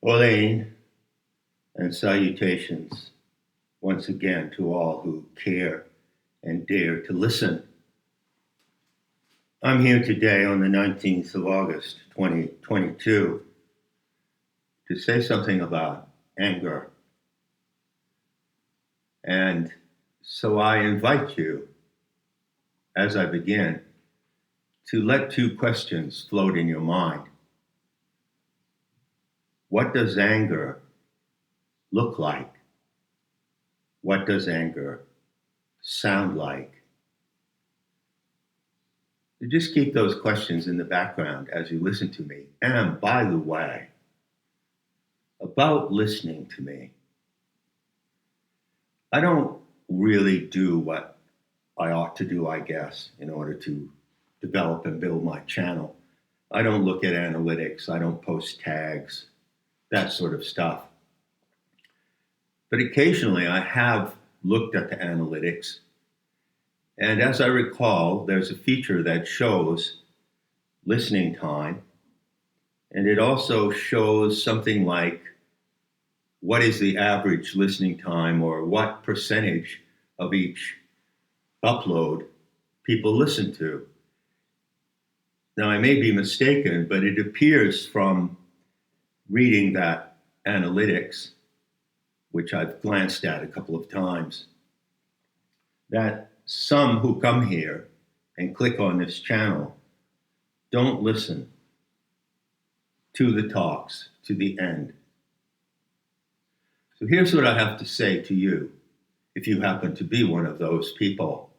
Orlean, and salutations once again to all who care and dare to listen. I'm here today on the 19th of August, 2022, to say something about anger. And so I invite you, as I begin, to let two questions float in your mind. What does anger look like? What does anger sound like? You just keep those questions in the background as you listen to me. And by the way, about listening to me, I don't really do what I ought to do, I guess, in order to develop and build my channel. I don't look at analytics. I don't post tags, that sort of stuff. But occasionally I have looked at the analytics. And as I recall, there's a feature that shows listening time. And it also shows something like what is the average listening time or what percentage of each upload people listen to. Now, I may be mistaken, but it appears from reading that analytics, which I've glanced at a couple of times, that some who come here and click on this channel don't listen to the talks to the end. So here's what I have to say to you, if you happen to be one of those people.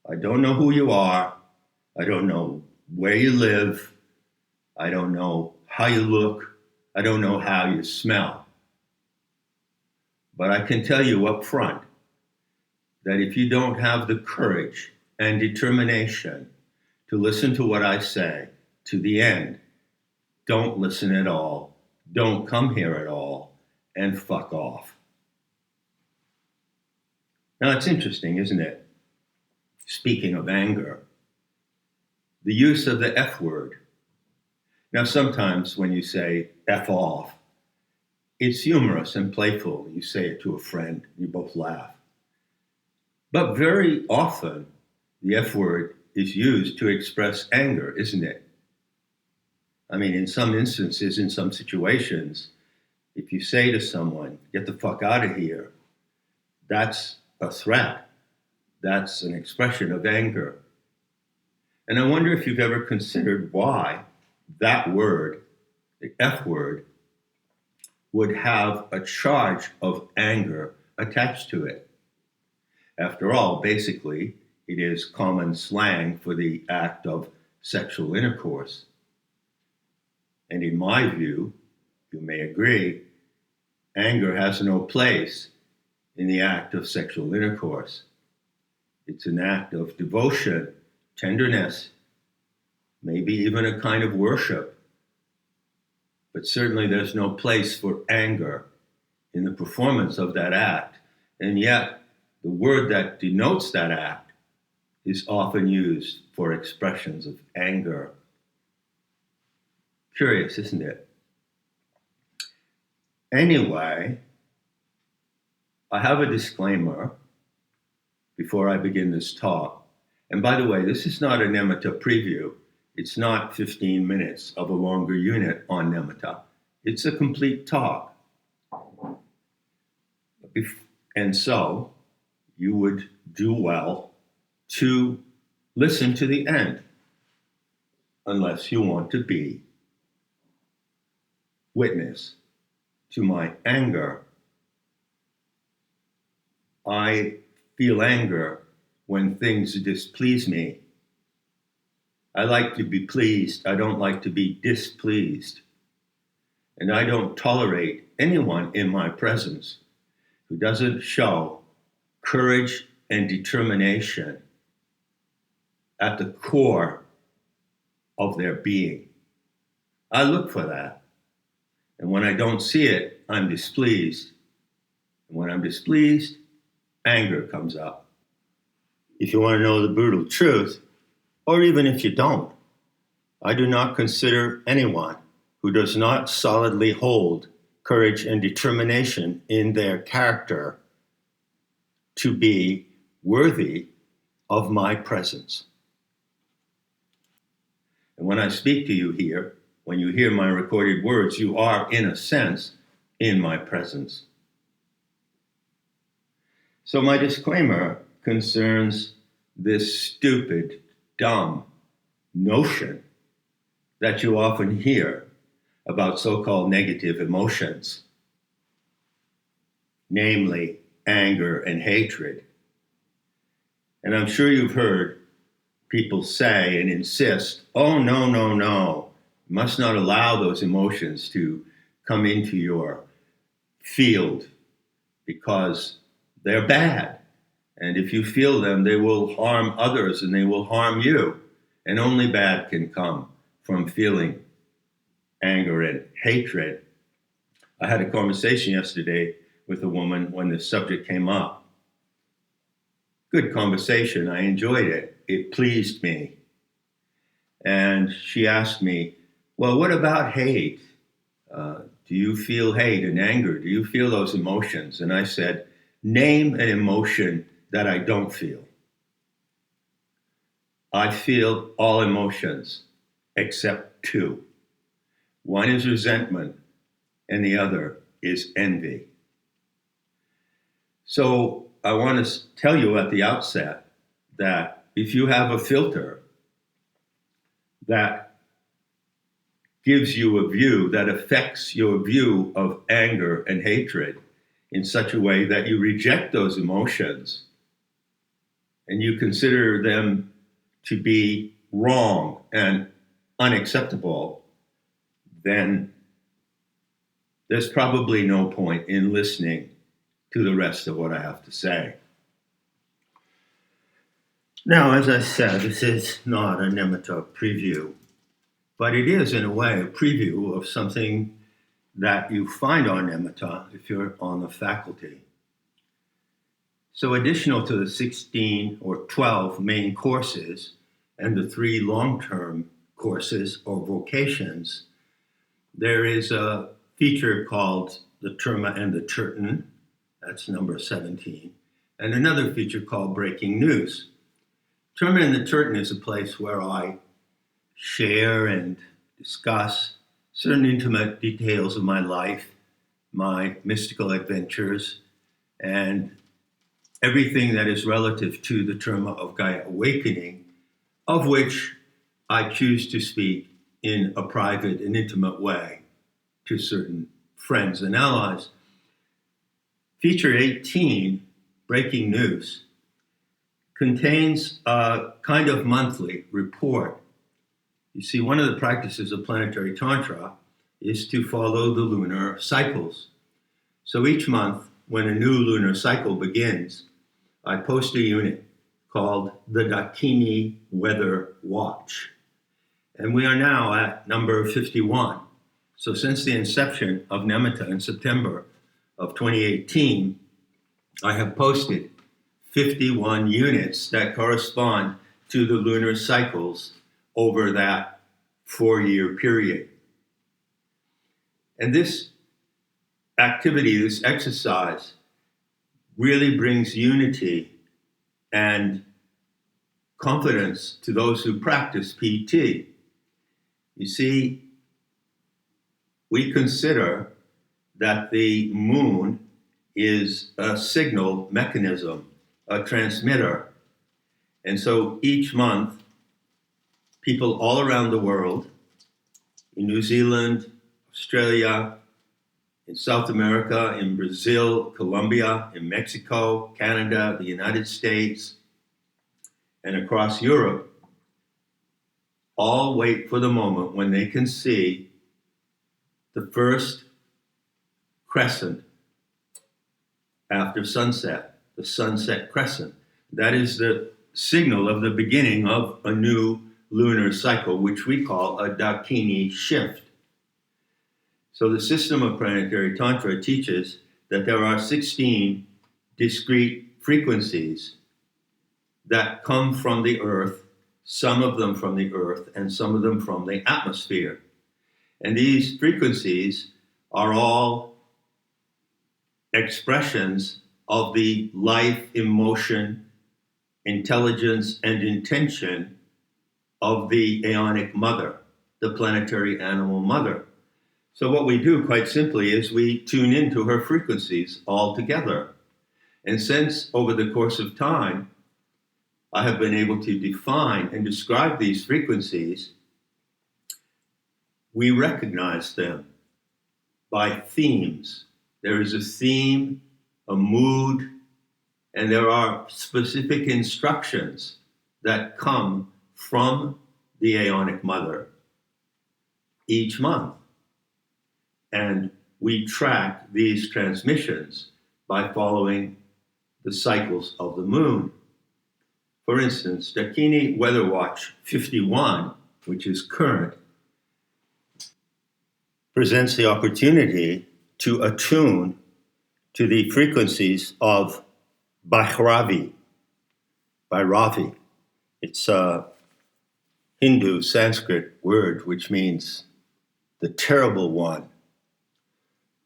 I don't know who you are. I don't know where you live. I don't know how you look. I don't know how you smell. But I can tell you up front that if you don't have the courage and determination to listen to what I say to the end, don't listen at all, don't come here at all, and fuck off. Now, it's interesting, isn't it? Speaking of anger, the use of the F word. Now, sometimes when you say F off, it's humorous and playful. You say it to a friend, you both laugh. But very often, the F word is used to express anger, isn't it? I mean, in some instances, in some situations, if you say to someone, get the fuck out of here, that's a threat. That's an expression of anger. And I wonder if you've ever considered why that word, the F word, would have a charge of anger attached to it. After all, basically, it is common slang for the act of sexual intercourse. And in my view, you may agree, anger has no place in the act of sexual intercourse. It's an act of devotion, tenderness, maybe even a kind of worship. But certainly there's no place for anger in the performance of that act. And yet, the word that denotes that act is often used for expressions of anger. Curious, isn't it? Anyway, I have a disclaimer before I begin this talk. And by the way, this is not a Nematta preview. It's not 15 minutes of a longer unit on Nematta. It's a complete talk. And so, you would do well to listen to the end, unless you want to be witness to my anger. I feel anger when things displease me. I like to be pleased. I don't like to be displeased. And I don't tolerate anyone in my presence who doesn't show courage and determination at the core of their being. I look for that. And when I don't see it, I'm displeased. And when I'm displeased, anger comes up. If you want to know the brutal truth, or even if you don't, I do not consider anyone who does not solidly hold courage and determination in their character to be worthy of my presence. And when I speak to you here, when you hear my recorded words, you are, in a sense, in my presence. So my disclaimer concerns this stupid, dumb notion that you often hear about so-called negative emotions, namely anger and hatred. And I'm sure you've heard people say and insist, oh, no, no, no, you must not allow those emotions to come into your field because they're bad. And if you feel them, they will harm others and they will harm you. And only bad can come from feeling anger and hatred. I had a conversation yesterday with a woman when this subject came up. Good conversation. I enjoyed it. It pleased me. And she asked me, well, what about hate? Do you feel hate and anger? Do you feel those emotions? And I said, name an emotion that I don't feel. I feel all emotions except two. One is resentment and the other is envy. So I want to tell you at the outset that if you have a filter that gives you a view that affects your view of anger and hatred in such a way that you reject those emotions and you consider them to be wrong and unacceptable, then there's probably no point in listening to the rest of what I have to say. Now, as I said, this is not a nimitta preview, but it is, in a way, a preview of something that you find on nimitta if you're on the faculty. So additional to the 16 or 12 main courses and the 3 long-term courses or vocations, there is a feature called the Terma and the Turton, that's number 17, and another feature called Breaking News. Terma and the Turton is a place where I share and discuss certain intimate details of my life, my mystical adventures, and everything that is relative to the Terma of Gaia awakening, of which I choose to speak in a private and intimate way to certain friends and allies. Feature 18, Breaking News, contains a kind of monthly report. You see, one of the practices of Planetary Tantra is to follow the lunar cycles. So each month, when a new lunar cycle begins, I post a unit called the Dakini Weather Watch. And we are now at number 51. So since the inception of nimitta in September of 2018, I have posted 51 units that correspond to the lunar cycles over that 4-year period. And this activity, this exercise, really brings unity and confidence to those who practice PT. You see, we consider that the moon is a signal mechanism, a transmitter. And so each month, people all around the world, in New Zealand, Australia, in South America, in Brazil, Colombia, in Mexico, Canada, the United States, and across Europe, all wait for the moment when they can see the first crescent after sunset, the sunset crescent. That is the signal of the beginning of a new lunar cycle, which we call a Dakini shift. So the system of Planetary Tantra teaches that there are 16 discrete frequencies that come from the earth, some of them from the earth and some of them from the atmosphere. And these frequencies are all expressions of the life, emotion, intelligence, and intention of the aeonic mother, the planetary animal mother. So what we do quite simply is we tune into her frequencies all together. And since over the course of time, I have been able to define and describe these frequencies, we recognize them by themes. There is a theme, a mood, and there are specific instructions that come from the Aeonic Mother each month. And we track these transmissions by following the cycles of the moon. For instance, Dakini Weather Watch 51, which is current, presents the opportunity to attune to the frequencies of Bhairavi. It's a Hindu Sanskrit word which means the terrible one,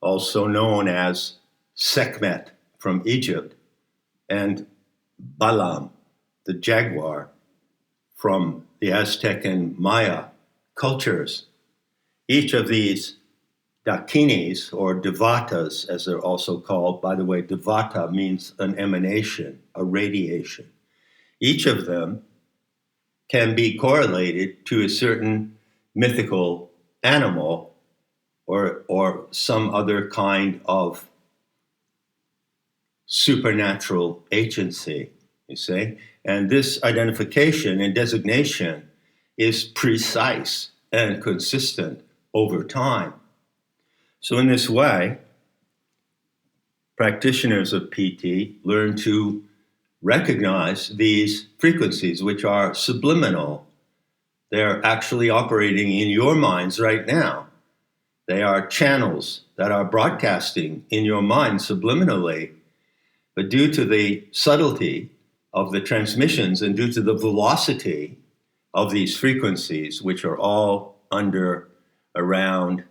also known as Sekhmet from Egypt, and Balaam, the jaguar, from the Aztec and Maya cultures. Each of these Dakinis, or Devatas, as they're also called, by the way, Devata means an emanation, a radiation. Each of them can be correlated to a certain mythical animal or some other kind of supernatural agency, you see? And this identification and designation is precise and consistent over time. So in this way, practitioners of PT learn to recognize these frequencies, which are subliminal. They're actually operating in your minds right now. They are channels that are broadcasting in your mind subliminally. But due to the subtlety of the transmissions and due to the velocity of these frequencies, which are all under around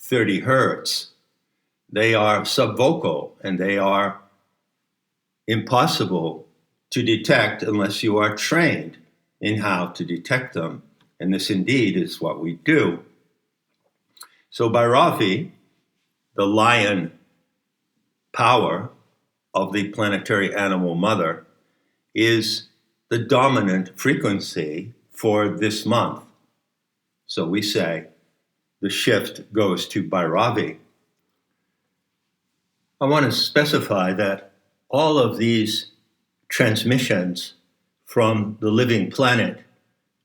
30 hertz, they are subvocal and they are impossible to detect unless you are trained in how to detect them. And this indeed is what we do. So Bhairavi, the lion power of the planetary animal mother, is the dominant frequency for this month. So we say the shift goes to Bhairavi. I want to specify that all of these transmissions from the living planet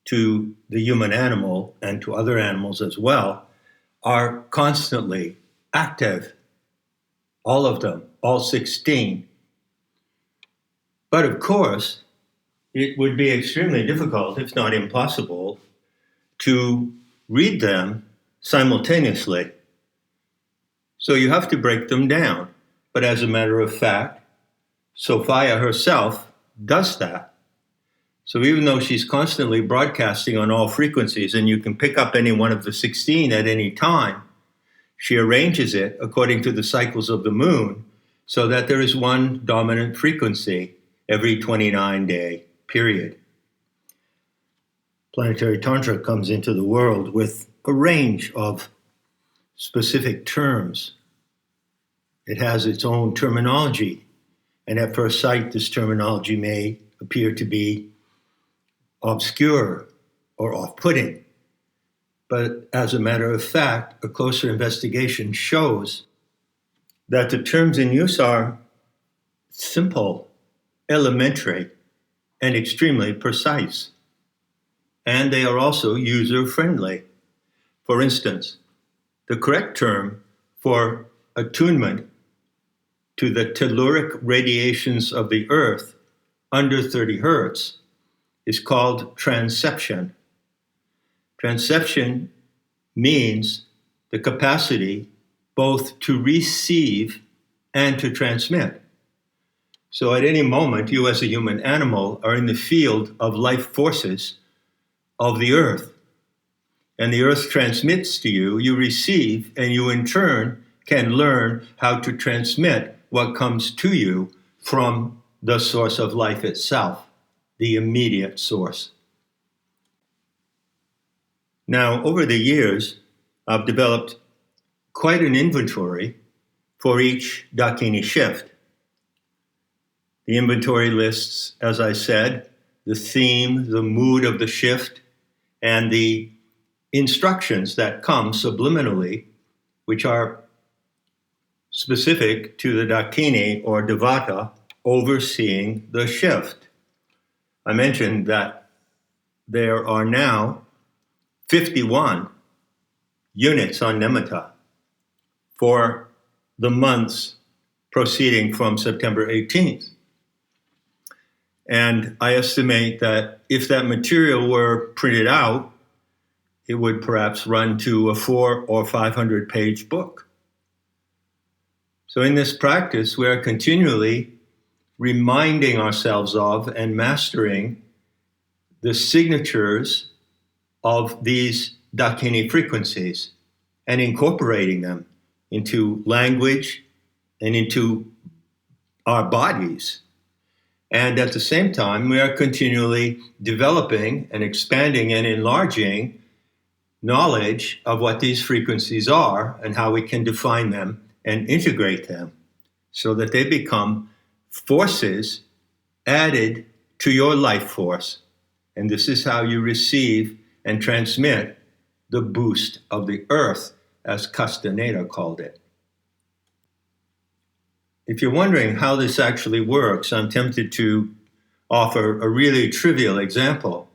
to the human animal and to other animals as well are constantly active. All of them, all 16. But of course, it would be extremely difficult, if not impossible, to read them simultaneously. So you have to break them down. But as a matter of fact, Sophia herself does that. So even though she's constantly broadcasting on all frequencies, and you can pick up any one of the 16 at any time, she arranges it according to the cycles of the moon so that there is one dominant frequency every 29-day period. Planetary Tantra comes into the world with a range of specific terms. It has its own terminology, and at first sight, this terminology may appear to be obscure or off-putting. But as a matter of fact, a closer investigation shows that the terms in use are simple, elementary, and extremely precise. And they are also user-friendly. For instance, the correct term for attunement to the telluric radiations of the Earth under 30 hertz is called transception. Transception means the capacity both to receive and to transmit. So at any moment, you as a human animal are in the field of life forces of the Earth. and the earth transmits to you, you receive, and you in turn can learn how to transmit what comes to you from the source of life itself, the immediate source. Now, over the years, I've developed quite an inventory for each Dakini shift. The inventory lists, as I said, the theme, the mood of the shift, and the instructions that come subliminally, which are specific to the Dakini or Devata overseeing the shift. I mentioned that there are now 51 units on Nimitta for the months proceeding from September 18th. And I estimate that if that material were printed out, it would perhaps run to a 400 or 500 page book. So in this practice, we are continually reminding ourselves of and mastering the signatures of these Dakini frequencies and incorporating them into language and into our bodies. And at the same time, we are continually developing and expanding and enlarging knowledge of what these frequencies are and how we can define them and integrate them so that they become forces added to your life force. And this is how you receive and transmit the boost of the earth, as Castaneda called it. If you're wondering how this actually works, I'm tempted to offer a really trivial example.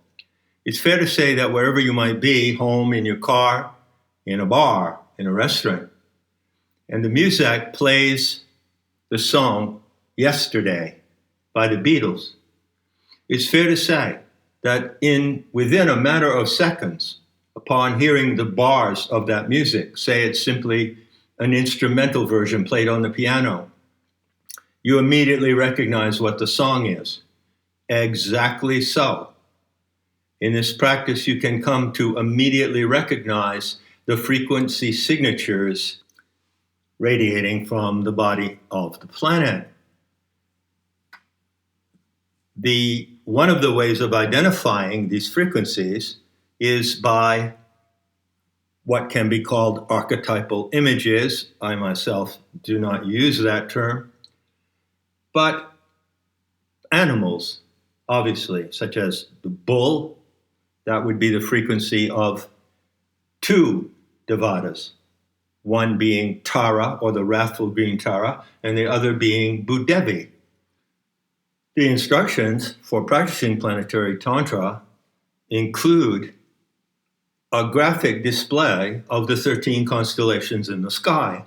It's fair to say that wherever you might be, home, in your car, in a bar, in a restaurant, and the music plays the song Yesterday by the Beatles, it's fair to say that within a matter of seconds, upon hearing the bars of that music, say it's simply an instrumental version played on the piano, you immediately recognize what the song is. Exactly so. In this practice, you can come to immediately recognize the frequency signatures radiating from the body of the planet. One of the ways of identifying these frequencies is by what can be called archetypal images. I myself do not use that term. But animals, obviously, such as the bull, that would be the frequency of two Devatas, one being Tara, or the wrathful green Tara, and the other being Bhudevi. The instructions for practicing planetary Tantra include a graphic display of the 13 constellations in the sky.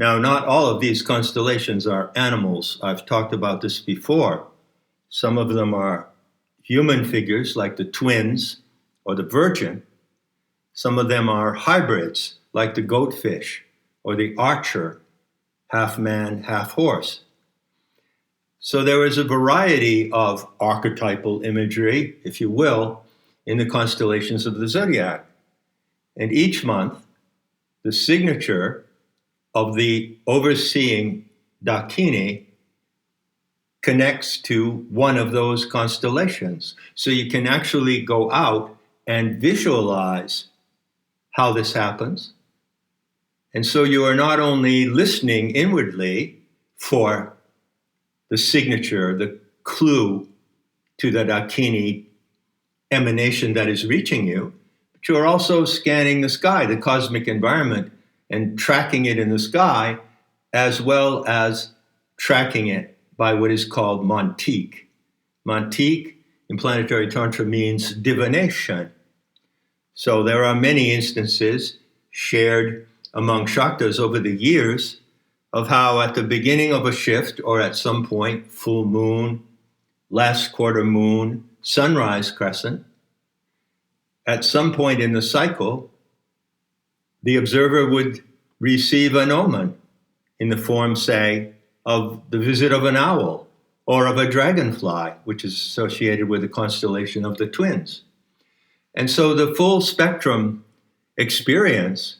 Now, not all of these constellations are animals. I've talked about this before. Some of them are human figures, like the twins or the Virgin. Some of them are hybrids, like the goatfish or the archer, half man, half horse. So there is a variety of archetypal imagery, if you will, in the constellations of the zodiac. And each month, the signature of the overseeing Dakini connects to one of those constellations. So you can actually go out and visualize how this happens. And so you are not only listening inwardly for the signature, the clue to the Dakini emanation that is reaching you, but you are also scanning the sky, the cosmic environment, and tracking it in the sky, as well as tracking it by what is called mantik. Mantik in planetary Tantra means divination. So there are many instances shared among Shaktas over the years of how at the beginning of a shift, or at some point, full moon, last quarter moon, sunrise crescent, at some point in the cycle, the observer would receive an omen in the form, say, of the visit of an owl or of a dragonfly, which is associated with the constellation of the twins. And so the full spectrum experience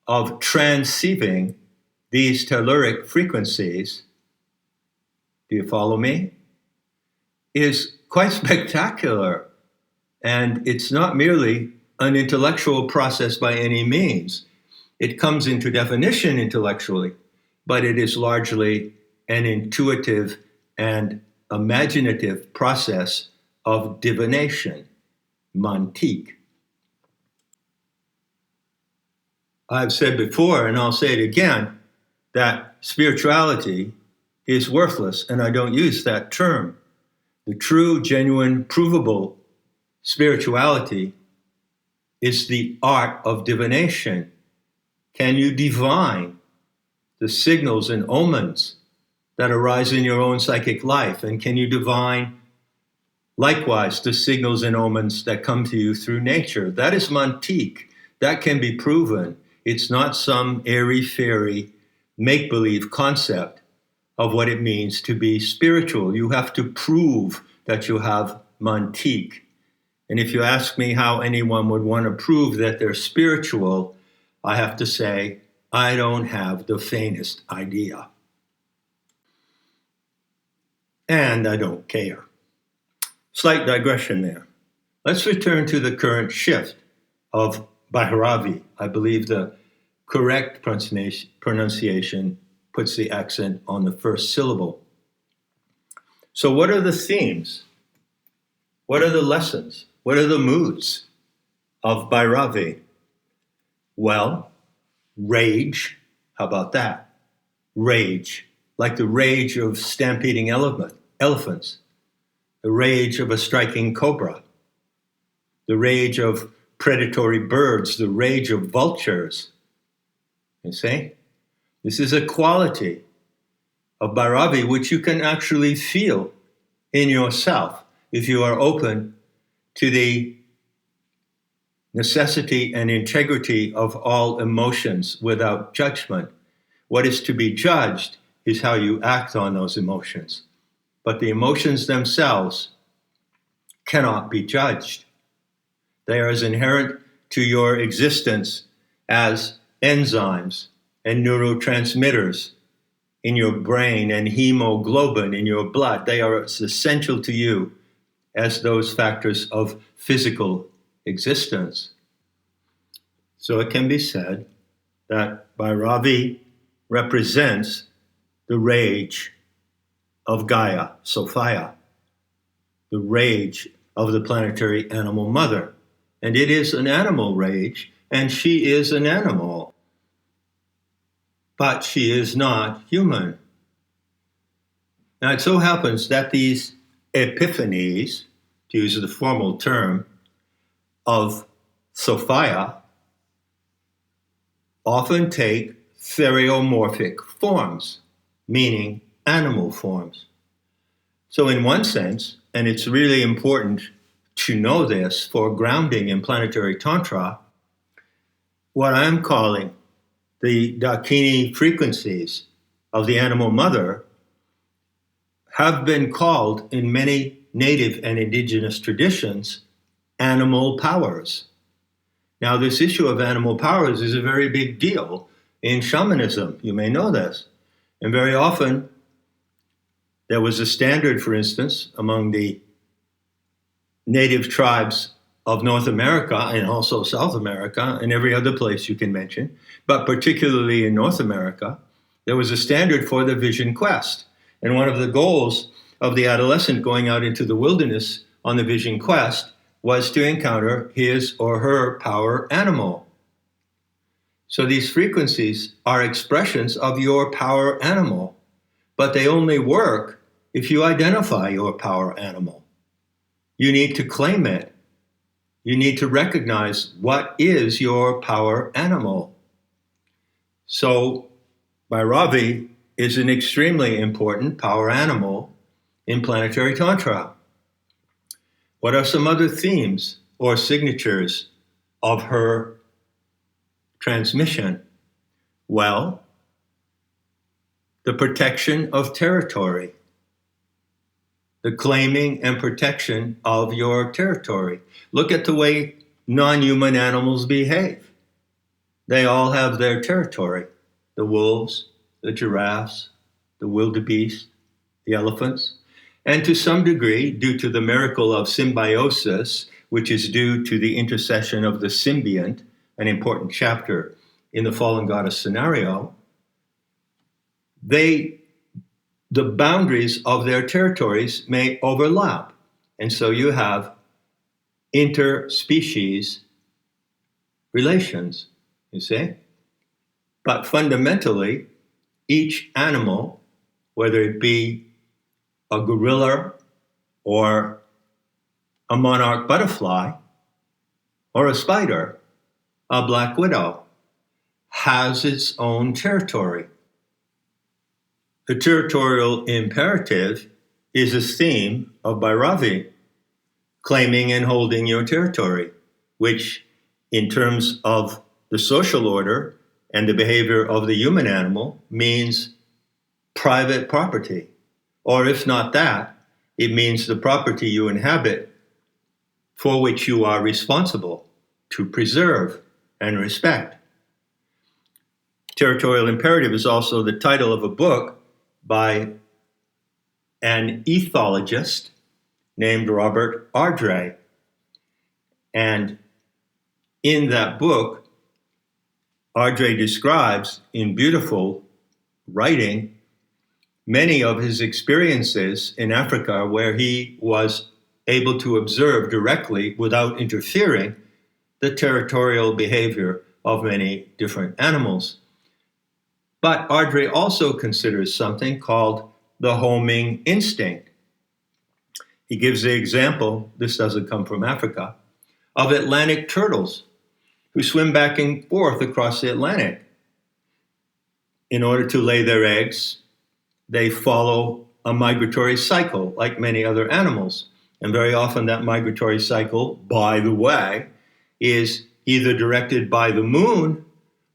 of transceiving these telluric frequencies, do you follow me, is quite spectacular. And it's not merely an intellectual process by any means. It comes into definition intellectually, but it is largely an intuitive and imaginative process of divination, mantique. I've said before, and I'll say it again, that spirituality is worthless, and I don't use that term. The true, genuine, provable spirituality is the art of divination. Can you divine the signals and omens that arise in your own psychic life? And can you divine, likewise, the signals and omens that come to you through nature? That is mantique. That can be proven. It's not some airy-fairy, make-believe concept of what it means to be spiritual. You have to prove that you have mantique. And if you ask me how anyone would want to prove that they're spiritual, I have to say, I don't have the faintest idea. And I don't care. Slight digression there. Let's return to the current shift of Bhairavi. I believe the correct pronunciation puts the accent on the first syllable. So what are the themes? What are the lessons? What are the moods of Bhairavi? Well, rage. How about that? Rage, like the rage of stampeding elephants, the rage of a striking cobra, the rage of predatory birds, the rage of vultures. You see? This is a quality of Bhairavi which you can actually feel in yourself if you are open to the necessity and integrity of all emotions without judgment. What is to be judged is how you act on those emotions. But the emotions themselves cannot be judged. They are as inherent to your existence as enzymes and neurotransmitters in your brain and hemoglobin in your blood. They are as essential to you as those factors of physical existence. So it can be said that Bhairavi represents the rage of Gaia, Sophia, the rage of the planetary animal mother. And it is an animal rage, and she is an animal. But she is not human. Now it so happens that these epiphanies, to use the formal term, of Sophia often take theriomorphic forms, meaning animal forms. So in one sense, and it's really important to know this for grounding in planetary Tantra, what I'm calling the Dakini frequencies of the animal mother have been called in many native and indigenous traditions animal powers. Now, this issue of animal powers is a very big deal in shamanism. You may know this. And very often, there was a standard, for instance, among the native tribes of North America and also South America and every other place you can mention, but particularly in North America, there was a standard for the vision quest. And one of the goals of the adolescent going out into the wilderness on the vision quest was to encounter his or her power animal. So these frequencies are expressions of your power animal, but they only work if you identify your power animal. You need to claim it. You need to recognize what is your power animal. So Bhairavi is an extremely important power animal in planetary Tantra. What are some other themes or signatures of her transmission? Well, the protection of territory, the claiming and protection of your territory. Look at the way non-human animals behave. They all have their territory. The wolves, the giraffes, the wildebeest, the elephants. And to some degree, due to the miracle of symbiosis, which is due to the intercession of the symbiont, an important chapter in the fallen goddess scenario, the boundaries of their territories may overlap. And so you have interspecies relations, you see? But fundamentally, each animal, whether it be a gorilla or a monarch butterfly or a spider, a black widow, has its own territory. The territorial imperative is a theme of Bhairavi, claiming and holding your territory, which in terms of the social order and the behavior of the human animal means private property. Or if not that, it means the property you inhabit for which you are responsible to preserve and respect. Territorial imperative is also the title of a book by an ethologist named Robert Ardrey. And in that book, Ardrey describes in beautiful writing many of his experiences in Africa where he was able to observe directly, without interfering, the territorial behavior of many different animals. But Ardrey also considers something called the homing instinct. He gives the example, this doesn't come from Africa, of Atlantic turtles who swim back and forth across the Atlantic. In order to lay their eggs, they follow a migratory cycle like many other animals. And very often that migratory cycle, by the way, is either directed by the moon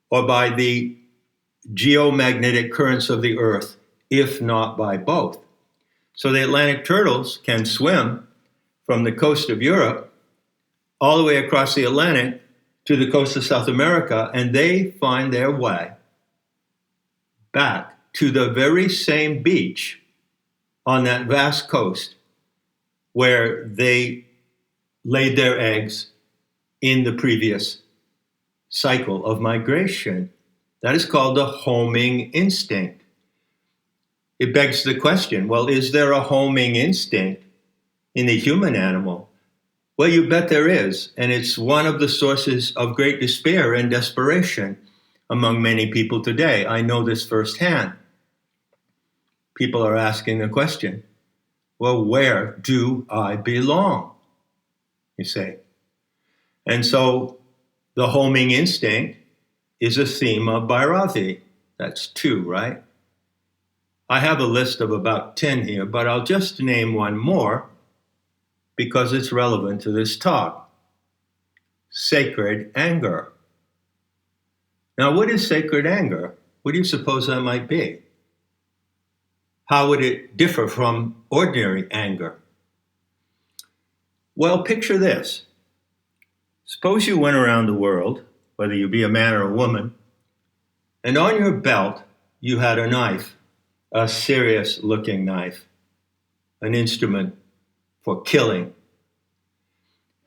or by the geomagnetic currents of the earth, if not by both. So the Atlantic turtles can swim from the coast of Europe all the way across the Atlantic to the coast of South America, and they find their way back to the very same beach on that vast coast where they laid their eggs in the previous cycle of migration. That is called the homing instinct. It begs the question, well, is there a homing instinct in the human animal? Well, you bet there is, and it's one of the sources of great despair and desperation among many people today. I know this firsthand. People are asking the question, well, where do I belong? You say. And so the homing instinct is a theme of Bhairavi. That's 2, right? I have a list of about 10 here, but I'll just name one more because it's relevant to this talk. Sacred anger. Now, what is sacred anger? What do you suppose that might be? How would it differ from ordinary anger? Well, picture this. Suppose you went around the world, whether you be a man or a woman, and on your belt you had a knife, a serious-looking knife, an instrument for killing.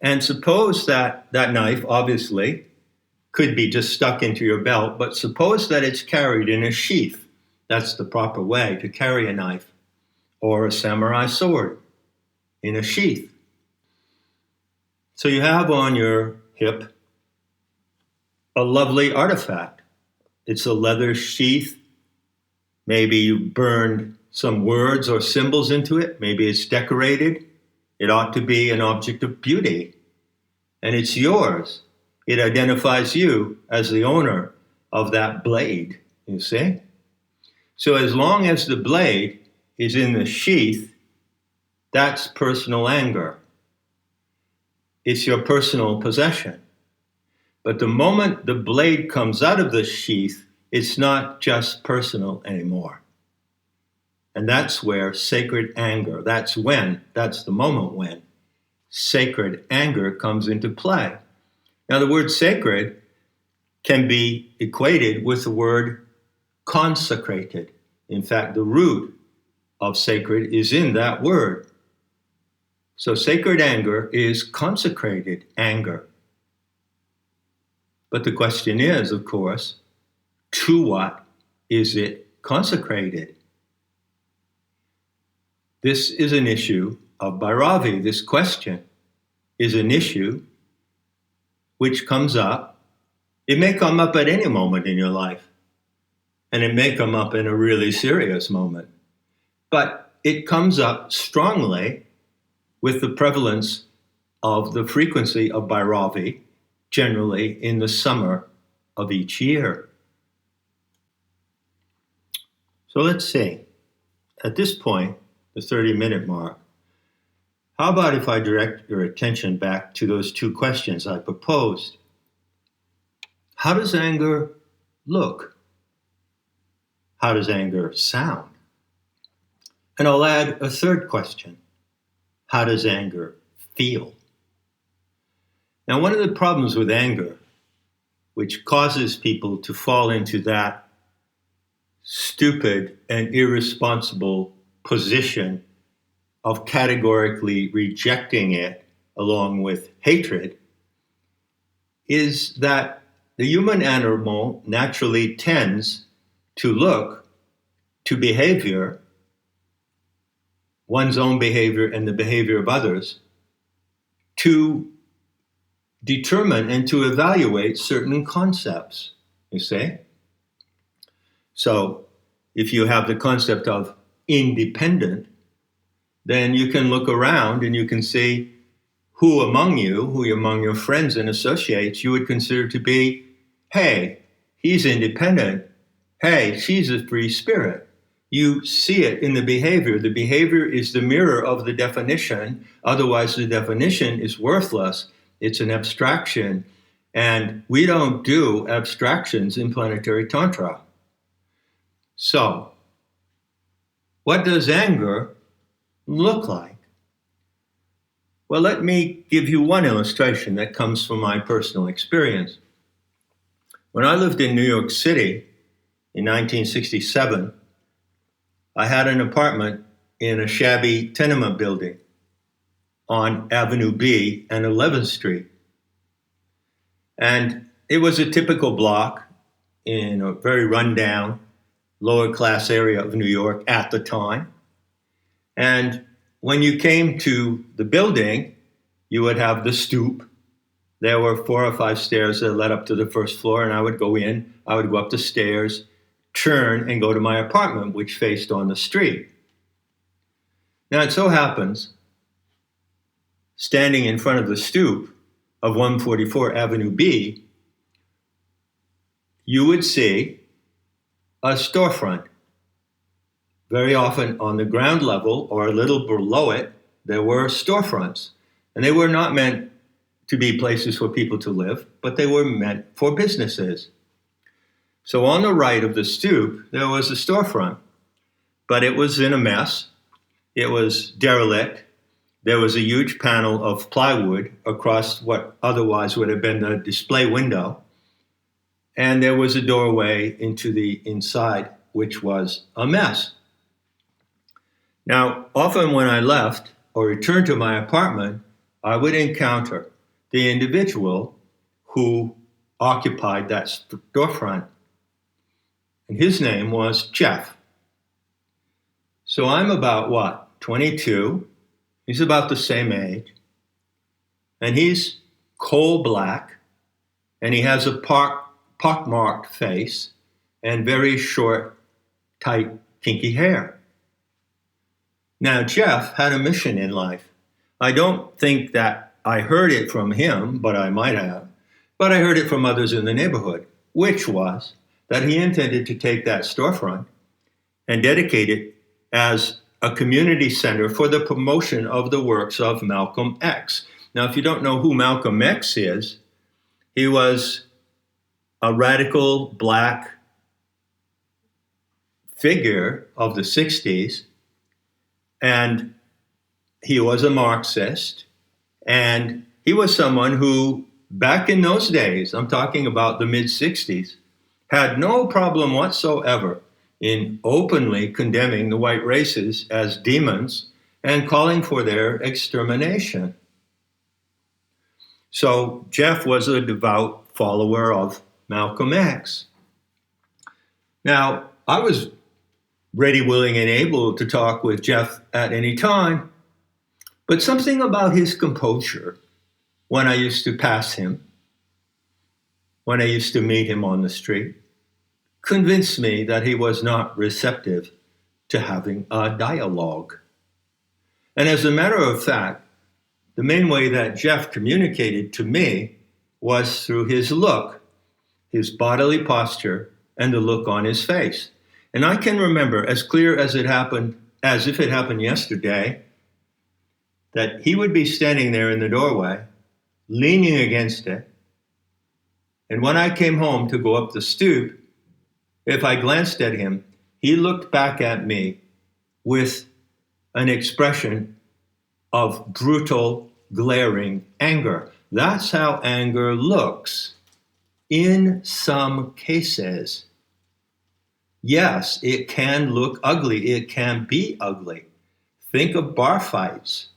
And suppose that that knife, obviously, could be just stuck into your belt, but suppose that it's carried in a sheath. That's the proper way to carry a knife, or a samurai sword in a sheath. So you have on your hip a lovely artifact. It's a leather sheath. Maybe you burned some words or symbols into it. Maybe it's decorated. It ought to be an object of beauty. And it's yours. It identifies you as the owner of that blade, you see? So as long as the blade is in the sheath, that's personal anger. It's your personal possession. But the moment the blade comes out of the sheath, it's not just personal anymore. And that's where sacred anger, that's the moment when sacred anger comes into play. Now, the word sacred can be equated with the word consecrated. In fact, the root of sacred is in that word. So sacred anger is consecrated anger. But the question is, of course, to what is it consecrated? This is an issue of Bhairavi. This question is an issue which comes up. It may come up at any moment in your life, and it may come up in a really serious moment. But it comes up strongly with the prevalence of the frequency of Bhairavi, generally in the summer of each year. So let's see, at this point, the 30-minute mark, how about if I direct your attention back to those two questions I proposed? How does anger look? How does anger sound? And I'll add a third question. How does anger feel? Now, one of the problems with anger, which causes people to fall into that stupid and irresponsible position of categorically rejecting it along with hatred, is that the human animal naturally tends to look to behavior, one's own behavior and the behavior of others, to determine and to evaluate certain concepts, you see? So if you have the concept of independent, then you can look around and you can see who among your friends and associates you would consider to be, hey, he's independent. Hey, she's a free spirit. You see it in the behavior. The behavior is the mirror of the definition. Otherwise, the definition is worthless. It's an abstraction. And we don't do abstractions in Planetary Tantra. So, what does anger look like? Well, let me give you one illustration that comes from my personal experience. When I lived in New York City in 1967, I had an apartment in a shabby tenement building on Avenue B and 11th Street. And it was a typical block in a very rundown, lower class area of New York at the time. And when you came to the building, you would have the stoop. There were 4 or 5 stairs that led up to the first floor, and I would go in, I would go up the stairs, turn, and go to my apartment, which faced on the street. Now, it so happens, standing in front of the stoop of 144 Avenue B, you would see a storefront. Very often on the ground level or a little below it, there were storefronts. And they were not meant to be places for people to live, but they were meant for businesses. So on the right of the stoop, there was a storefront, but it was in a mess. It was derelict. There was a huge panel of plywood across what otherwise would have been the display window. And there was a doorway into the inside, which was a mess. Now, often when I left or returned to my apartment, I would encounter the individual who occupied that storefront. And his name was Jeff. So I'm about, 22? He's about the same age. And he's coal black, and he has a pockmarked face and very short, tight, kinky hair. Now, Jeff had a mission in life. I don't think that I heard it from him, but I might have. But I heard it from others in the neighborhood, which was that he intended to take that storefront and dedicate it as a community center for the promotion of the works of Malcolm X. Now, if you don't know who Malcolm X is, he was a radical black figure of the 60s, and he was a Marxist, and he was someone who back in those days, I'm talking about the mid-60s, had no problem whatsoever in openly condemning the white races as demons and calling for their extermination. So Jeff was a devout follower of Malcolm X. Now, I was ready, willing, and able to talk with Jeff at any time, but something about his composure when I used to pass him, when I used to meet him on the street, convinced me that he was not receptive to having a dialogue. And as a matter of fact, the main way that Jeff communicated to me was through his look, his bodily posture, and the look on his face. And I can remember as clear as if it happened yesterday, that he would be standing there in the doorway, leaning against it. And when I came home to go up the stoop, if I glanced at him, he looked back at me with an expression of brutal, glaring anger. That's how anger looks in some cases. Yes, it can look ugly. It can be ugly. Think of bar fights.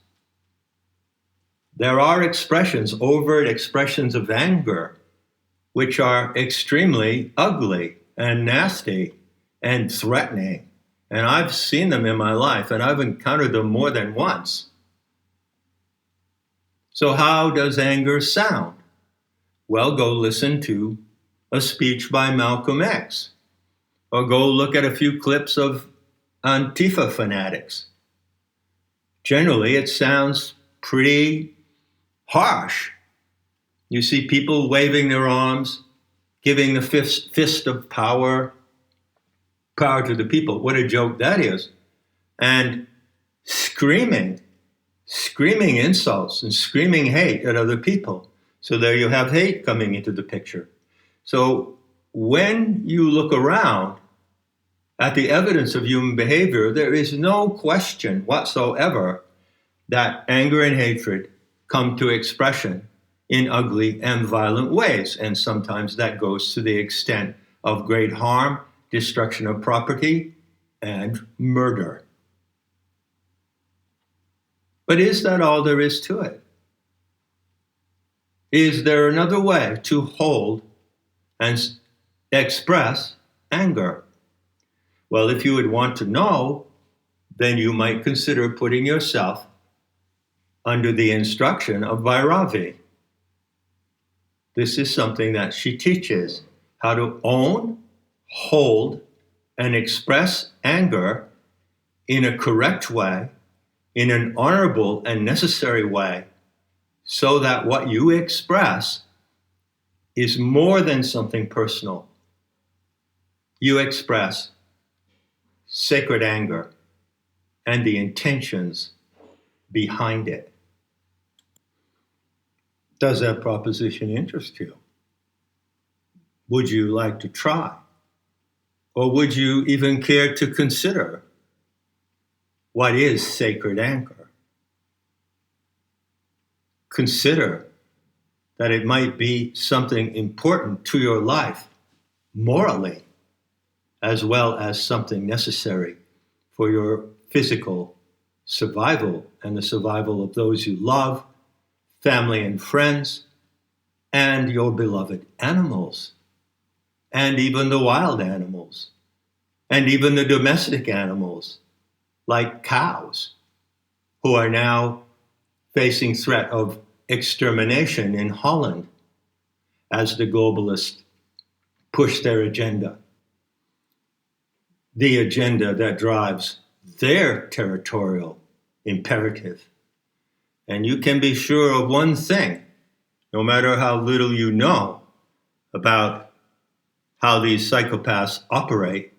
There are expressions, overt expressions of anger, which are extremely ugly and nasty and threatening. And I've seen them in my life, and I've encountered them more than once. So how does anger sound? Well, go listen to a speech by Malcolm X, or go look at a few clips of Antifa fanatics. Generally, it sounds pretty harsh. You see people waving their arms, giving the fist of power to the people. What a joke that is. And screaming insults and screaming hate at other people. So there you have hate coming into the picture. So when you look around at the evidence of human behavior, there is no question whatsoever that anger and hatred come to expression in ugly and violent ways. And sometimes that goes to the extent of great harm, destruction of property, and murder. But is that all there is to it? Is there another way to hold and express anger? Well, if you would want to know, then you might consider putting yourself under the instruction of Bhairavi. This is something that she teaches, how to own, hold, and express anger in a correct way, in an honorable and necessary way, so that what you express is more than something personal. You express sacred anger and the intentions behind it. Does that proposition interest you? Would you like to try? Or would you even care to consider what is sacred anger? Consider that it might be something important to your life morally, as well as something necessary for your physical survival and the survival of those you love, family and friends, and your beloved animals, and even the wild animals, and even the domestic animals, like cows, who are now facing threat of extermination in Holland as the globalists push their agenda. The agenda that drives their territorial imperative. And you can be sure of one thing, no matter how little you know about how these psychopaths operate,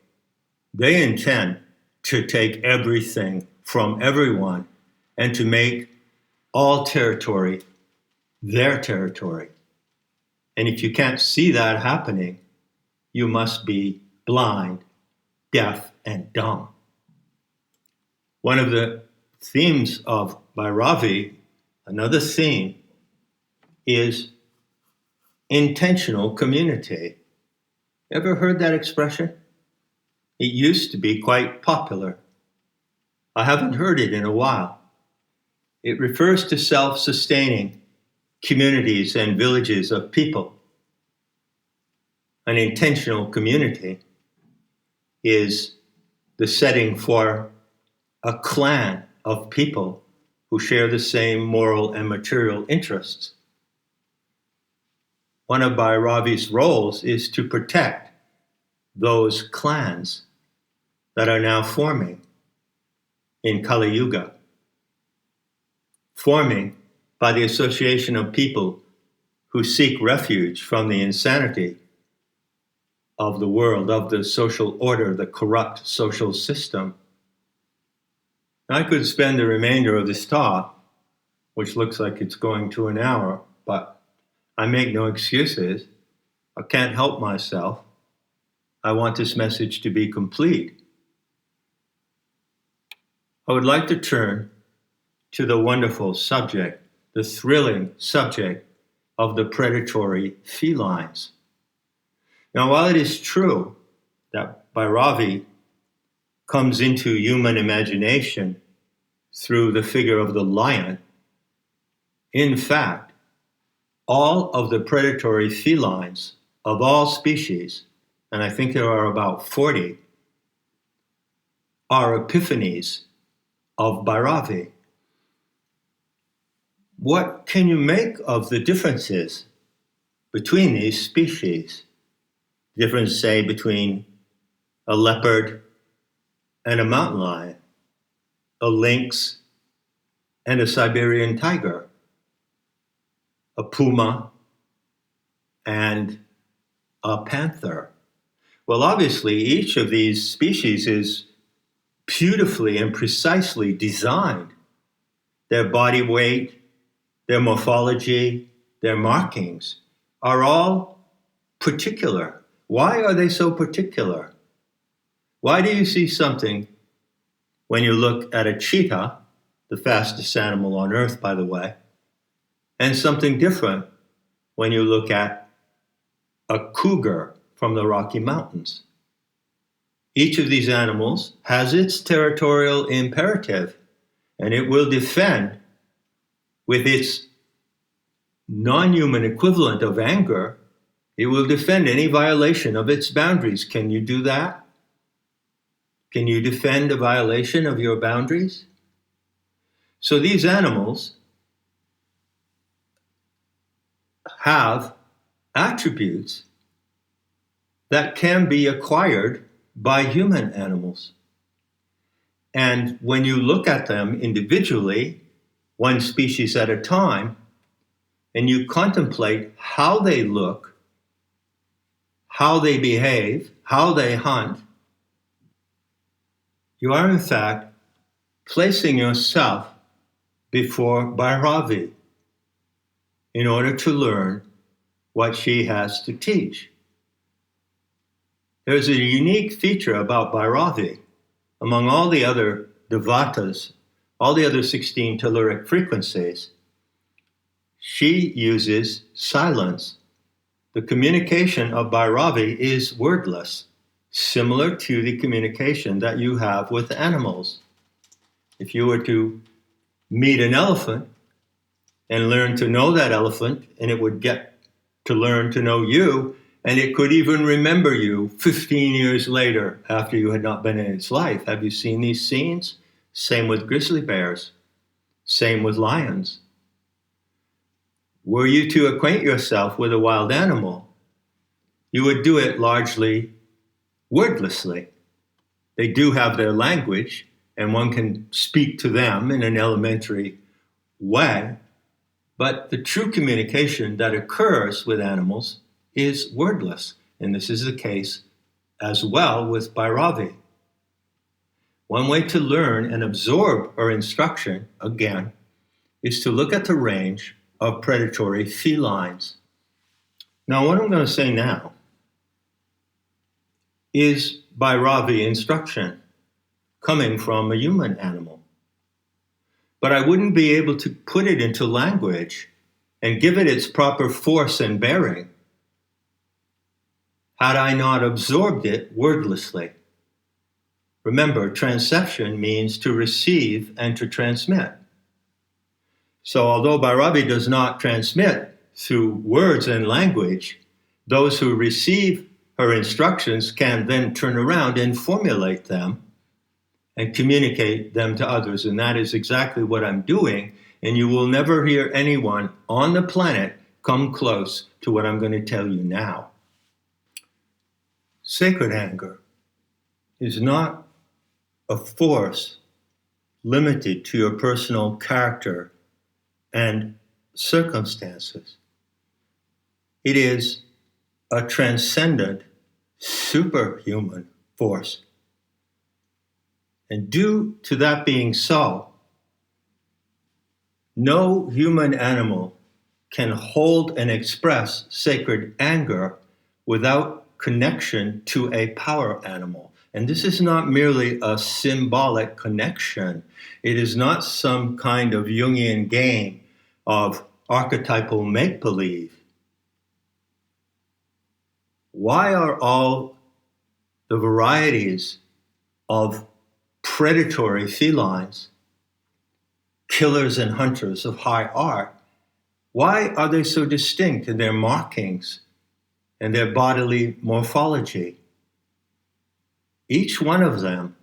they intend to take everything from everyone and to make all territory their territory. And if you can't see that happening, you must be blind, deaf, and dumb. One of the themes of Bhairavi, another theme, is intentional community. Ever heard that expression? It used to be quite popular. I haven't heard it in a while. It refers to self-sustaining communities and villages of people. An intentional community is the setting for a clan of people who share the same moral and material interests. One of Bhairavi's roles is to protect those clans that are now forming in Kali Yuga, forming by the association of people who seek refuge from the insanity of the world, of the social order, the corrupt social system. I could spend the remainder of this talk, which looks like it's going to an hour, but I make no excuses. I can't help myself. I want this message to be complete. I would like to turn to the wonderful subject, the thrilling subject of the predatory felines. Now, while it is true that Bhairavi comes into human imagination through the figure of the lion, in fact, all of the predatory felines of all species, and I think there are about 40, are epiphanies of Bhairavi. What can you make of the differences between these species? The difference, say, between a leopard and a mountain lion, a lynx and a Siberian tiger, a puma and a panther. Well, obviously, each of these species is beautifully and precisely designed. Their body weight, their morphology, their markings are all particular. Why are they so particular? Why do you see something when you look at a cheetah, the fastest animal on earth, by the way, and something different when you look at a cougar from the Rocky Mountains? Each of these animals has its territorial imperative, and it will defend with its non-human equivalent of anger. It will defend any violation of its boundaries. Can you do that? Can you defend a violation of your boundaries? So these animals have attributes that can be acquired by human animals. And when you look at them individually, one species at a time, and you contemplate how they look, how they behave, how they hunt, you are in fact placing yourself before Bhairavi in order to learn what she has to teach. There's a unique feature about Bhairavi among all the other devatas, all the other 16 telluric frequencies. She uses silence. The communication of Bhairavi is wordless, similar to the communication that you have with animals. If you were to meet an elephant and learn to know that elephant, and it would get to learn to know you, and it could even remember you 15 years later after you had not been in its life. Have you seen these scenes? Same with grizzly bears. Same with lions. Were you to acquaint yourself with a wild animal, you would do it largely wordlessly. They do have their language, and one can speak to them in an elementary way, but the true communication that occurs with animals is wordless, and this is the case as well with Bhairavi. One way to learn and absorb her instruction, again, is to look at the range of predatory felines. Now, what I'm going to say now is Bhairavi instruction coming from a human animal. But I wouldn't be able to put it into language and give it its proper force and bearing had I not absorbed it wordlessly. Remember, transception means to receive and to transmit. So although Bhairavi does not transmit through words and language, those who receive her instructions can then turn around and formulate them and communicate them to others. And that is exactly what I'm doing. And you will never hear anyone on the planet come close to what I'm going to tell you now. Sacred anger is not a force limited to your personal character and circumstances. It is a transcendent, superhuman force. And due to that being so, no human animal can hold and express sacred anger without connection to a power animal. And this is not merely a symbolic connection. It is not some kind of Jungian game of archetypal make-believe. Why are all the varieties of predatory felines, killers and hunters of high art, why are they so distinct in their markings and their bodily morphology? Each one of them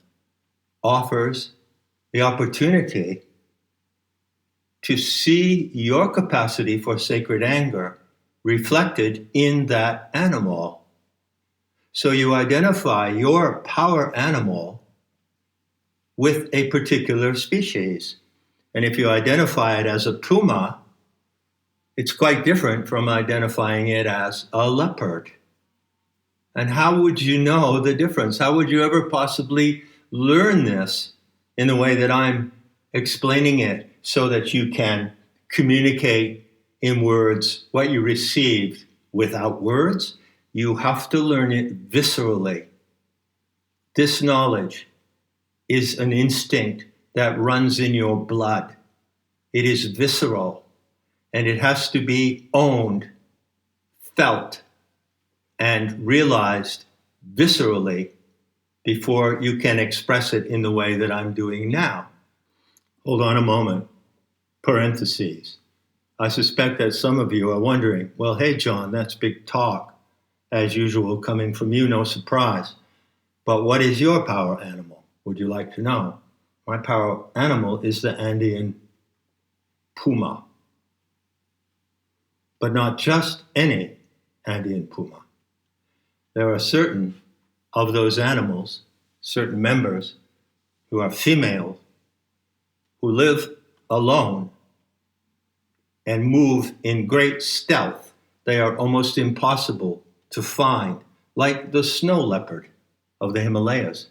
offers the opportunity to see your capacity for sacred anger reflected in that animal. So you identify your power animal with a particular species. And if you identify it as a puma, it's quite different from identifying it as a leopard. And how would you know the difference? How would you ever possibly learn this in the way that I'm explaining it so that you can communicate in words what you received without words? You have to learn it viscerally. This knowledge is an instinct that runs in your blood. It is visceral, and it has to be owned, felt, and realized viscerally before you can express it in the way that I'm doing now. Hold on a moment. Parentheses. I suspect that some of you are wondering, well, hey, John, that's big talk. As usual, coming from you, no surprise. But what is your power animal? Would you like to know? My power animal is the Andean puma. But not just any Andean puma. There are certain of those animals, certain members who are female, who live alone and move in great stealth. They are almost impossible to find, like the snow leopard of the Himalayas.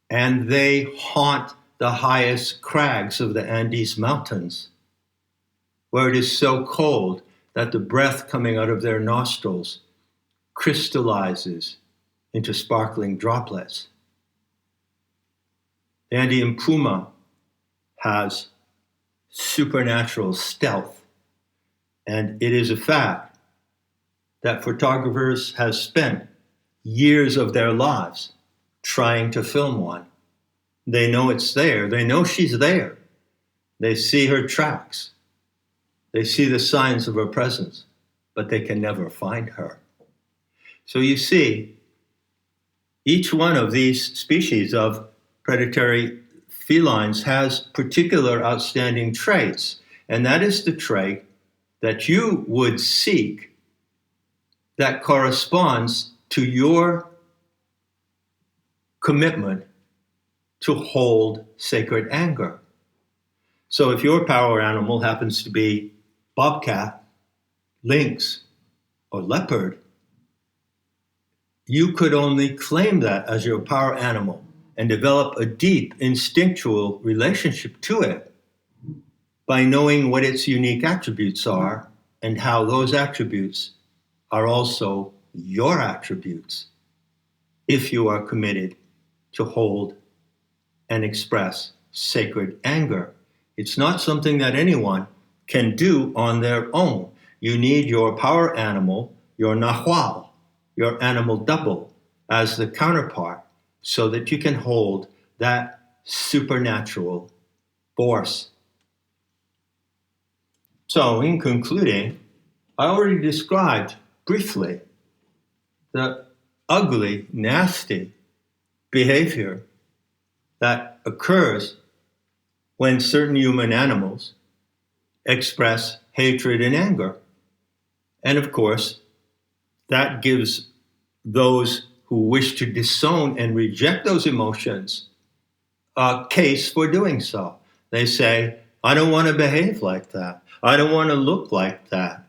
And they haunt the highest crags of the Andes Mountains, where it is so cold that the breath coming out of their nostrils crystallizes into sparkling droplets. The Andean puma has supernatural stealth, and it is a fact that photographers have spent years of their lives trying to film one. They know it's there. They know she's there. They see her tracks. They see the signs of her presence, but they can never find her. So you see, each one of these species of predatory felines has particular outstanding traits, and that is the trait that you would seek that corresponds to your commitment to hold sacred anger. So if your power animal happens to be bobcat, lynx, or leopard, you could only claim that as your power animal and develop a deep instinctual relationship to it by knowing what its unique attributes are and how those attributes are also your attributes if you are committed to hold and express sacred anger. It's not something that anyone can do on their own. You need your power animal your nahual, your animal double, as the counterpart, so that you can hold that supernatural force. So, in concluding, I already described briefly the ugly, nasty behavior that occurs when certain human animals express hatred and anger. And of course, that gives those who wish to disown and reject those emotions a case for doing so. They say, I don't want to behave like that. I don't want to look like that.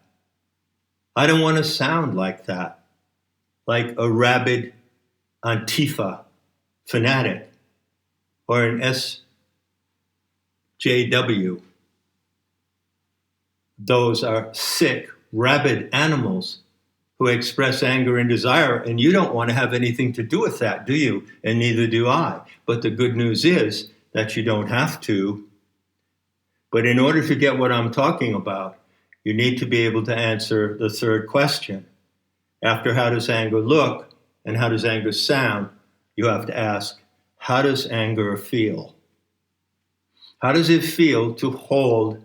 I don't want to sound like that, like a rabid Antifa fanatic or an SJW. Those are sick, rabid animals who express anger and desire, and you don't want to have anything to do with that, do you? And neither do I. But the good news is that you don't have to. But in order to get what I'm talking about, you need to be able to answer the third question. After how does anger look and how does anger sound, you have to ask, how does anger feel? How does it feel to hold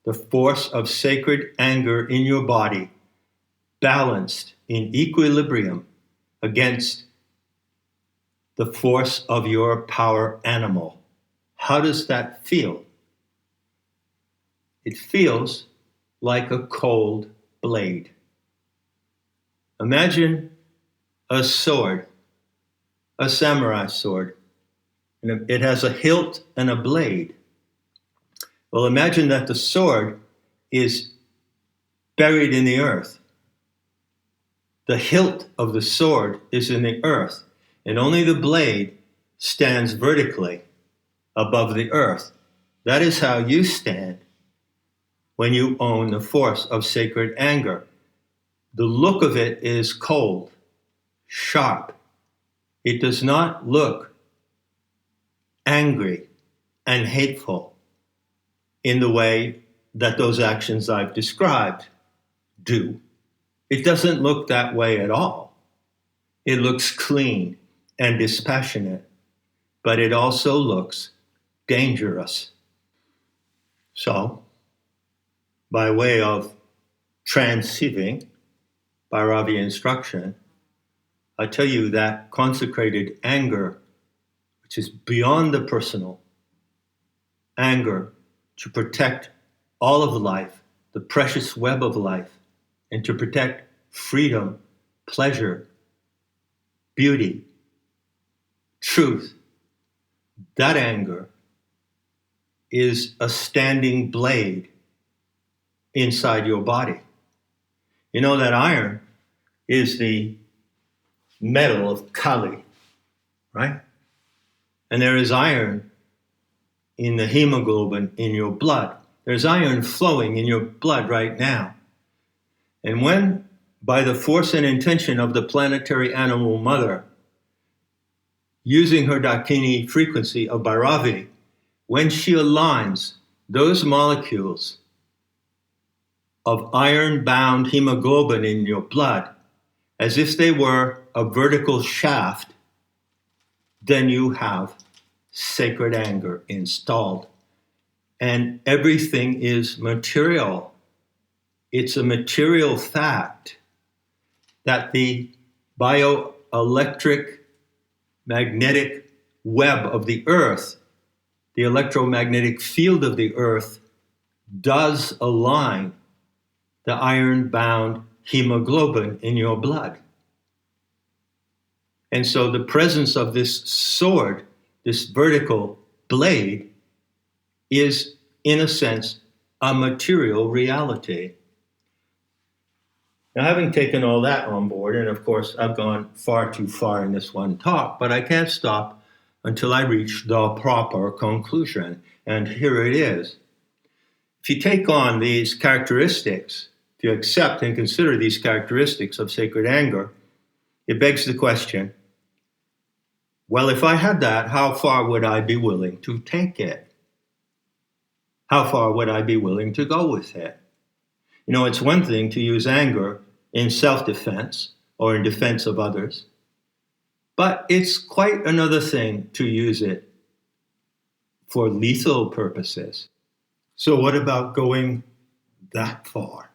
the force of sacred anger in your body, balanced in equilibrium against the force of your power animal? How does that feel? It feels like a cold blade. Imagine a sword, a samurai sword, and it has a hilt and a blade. Well, imagine that the sword is buried in the earth. The hilt of the sword is in the earth, and only the blade stands vertically above the earth. That is how you stand when you own the force of sacred anger. The look of it is cold, sharp. It does not look angry and hateful in the way that those actions I've described do. It doesn't look that way at all. It looks clean and dispassionate, but it also looks dangerous. So, by way of transceiving Bhairavi instruction, I tell you that consecrated anger, which is beyond the personal, anger to protect all of life, the precious web of life, and to protect freedom, pleasure, beauty, truth, that anger is a standing blade inside your body. You know that iron is the metal of Kali, right? And there is iron in the hemoglobin in your blood. There's iron flowing in your blood right now. And when, by the force and intention of the planetary animal mother, using her Dakini frequency of Bhairavi, when she aligns those molecules of iron-bound hemoglobin in your blood as if they were a vertical shaft, then you have sacred anger installed. And everything is material. It's a material fact that the bioelectric magnetic web of the earth, the electromagnetic field of the earth, does align the iron-bound hemoglobin in your blood. And so the presence of this sword, this vertical blade, is, in a sense, a material reality. Now, having taken all that on board, and of course, I've gone far too far in this one talk, but I can't stop until I reach the proper conclusion. And here it is. If you take on these characteristics, if you accept and consider these characteristics of sacred anger, it begs the question, well, if I had that, how far would I be willing to take it? How far would I be willing to go with it? You know, it's one thing to use anger in self-defense or in defense of others. But it's quite another thing to use it for lethal purposes. So what about going that far?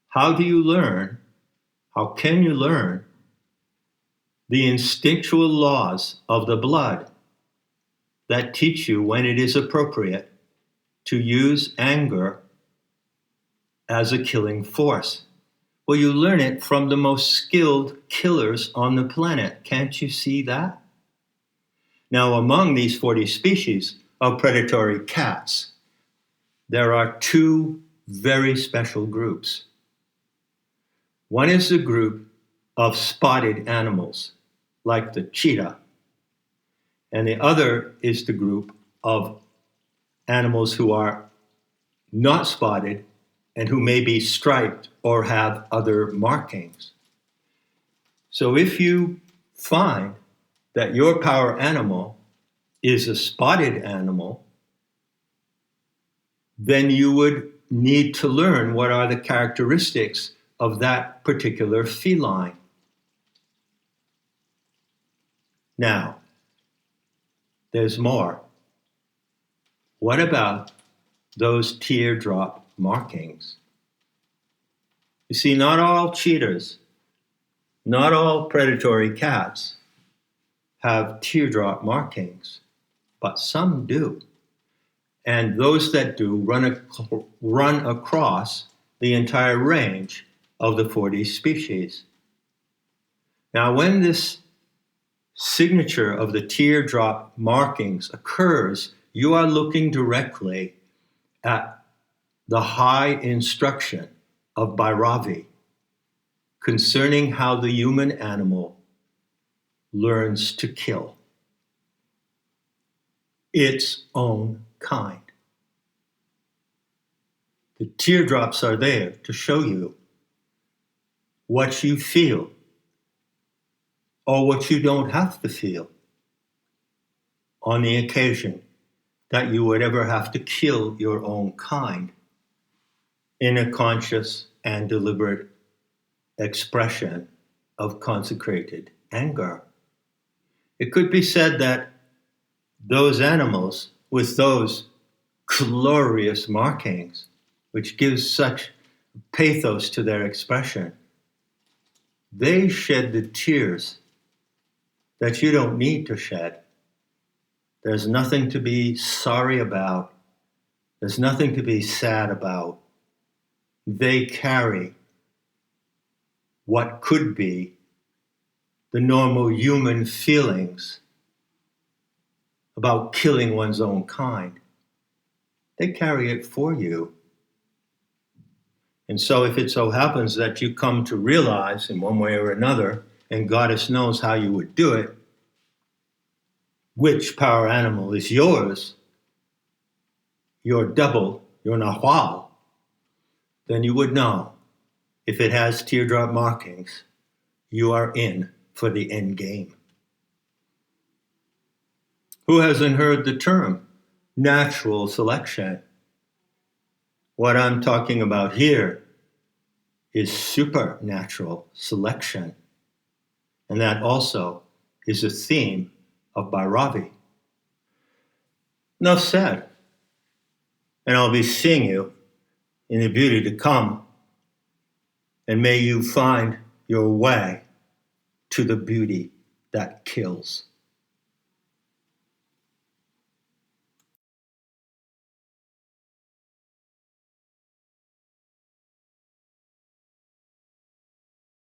How do you learn? How can you learn the instinctual laws of the blood that teach you when it is appropriate to use anger as a killing force? Well, you learn it from the most skilled killers on the planet. Can't you see that? Now, among these 40 species of predatory cats, there are two very special groups. One is the group of spotted animals, like the cheetah, and the other is the group of animals who are not spotted and who may be striped or have other markings. So if you find that your power animal is a spotted animal, then you would need to learn what are the characteristics of that particular feline. Now, there's more. What about those teardrop markings? You see, not all cheetahs, not all predatory cats have teardrop markings, but some do. And those that do run across the entire range of the 40 species. Now, when this signature of the teardrop markings occurs, you are looking directly at the high instruction of Bhairavi concerning how the human animal learns to kill its own kind. The teardrops are there to show you what you feel or what you don't have to feel on the occasion that you would ever have to kill your own kind in a conscious and deliberate expression of consecrated anger. It could be said that those animals with those glorious markings, which gives such pathos to their expression, they shed the tears that you don't need to shed. There's nothing to be sorry about. There's nothing to be sad about. They carry what could be the normal human feelings about killing one's own kind. They carry it for you. And so if it so happens that you come to realize in one way or another, and Goddess knows how you would do it, which power animal is yours, your double, your Nahual, then you would know if it has teardrop markings, you are in for the end game. Who hasn't heard the term natural selection? What I'm talking about here is supernatural selection. And that also is a theme of Bhairavi. Enough said. And I'll be seeing you in the beauty to come. And may you find your way to the beauty that kills.